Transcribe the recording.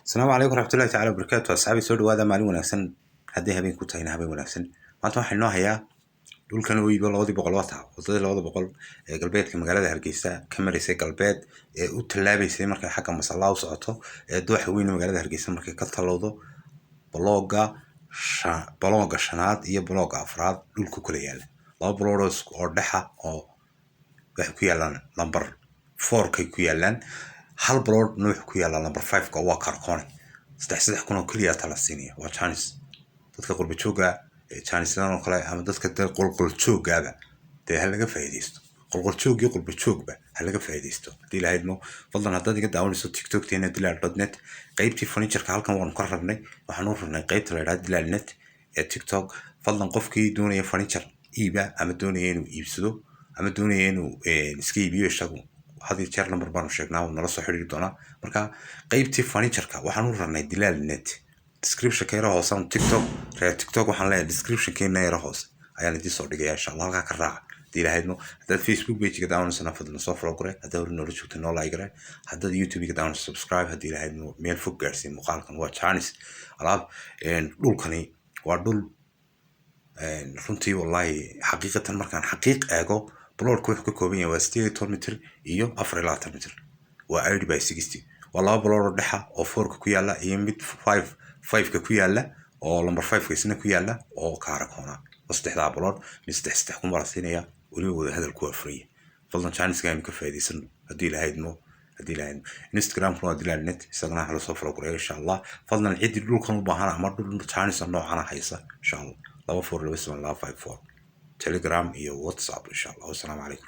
السلام عليكم ورحمة الله تعالى وبركاته. أصحابي سود وهذا معلوم ونحسن هدي هبين كنت هنا هبين ونحسن ما أنتم حنوها يا دول كانوا يقول لوضي بقول وطها وضي لوضي بقول قلبيت كمجال هرجيسة كمل يسي قلبيت وتلابي يسي مركي حكم مصلاه وسقطه دوح وين مجال هرجيسة مركي كتر لوضو بلوغا شناد iyo بلوغا أفراد دول كليال لو بلوغس أردحة أو كيالان نمبر 4 كيالان hal بلوغ نوح كيالان نمبر 5 كوا كاركوني saddex kun oo kaliya tala siinaya waa chance dadka qurba jooga chancelan oo kale ama dadka qolqol joogaba hal laga faa'iideysto qolqol joog iyo qurba joogba hal laga faa'iideysto hadii lahaydmo fadlan haddaad iga daawanayso tiktok-teena dilal.net qaybtii furniture-ka halkan waan ka rabnay waxaan u rabnay qaybta la yiraahdo dilal.net ee tiktok fadlan qofkii doonaya furniture iiba ama doonaya inuu iibsado ama doonaya inuu iska iibiyo isagu hadii jeer number baan sheegnaa oo nala soo xiriiri doona marka qaybtii furniture-ka waxaan u ranay dilal.net description ka yara hoose tiktok waxaan leeyahay description keena yara hoose ayaan idin soo dhigaya insha Allah halka ka raaca hadii lahaydmo haddaad facebook page-ga daawanayso fadlan soo follow gare haddaad noola joogto noo like gare haddaad youtube-ga daawanayso subscribe hadii lahaydmo meel fog gaarsiin muuqaalkan waa chance alaab dhulkani waa dhul runtii wallahi xaqiiqatan markaan xaqiiq eego بلورك وحكي كوبين وستي 10 متر إيو 4 متر وعيد باي 60 والله بلور دحا أو 4 كويالا يمد 5 كويالا أو نمبر 5 كيسنا كويالا أو كارك هنا وستحدا بلور نستحكم براسينيا ولو هذا الكوة فري فضلا شانس جاي مكفاية سن هدي لهيدمو انستغرام كنا هدي لهالنت استغنى على صفر وقرأي إن شاء الله فضلا العيد دول كانوا بهانا عمر دول شانس النوع أنا حيصة إن شاء الله لو 4 لو اسم الله 54 تليجرام iyo واتساب إن شاء الله والسلام عليكم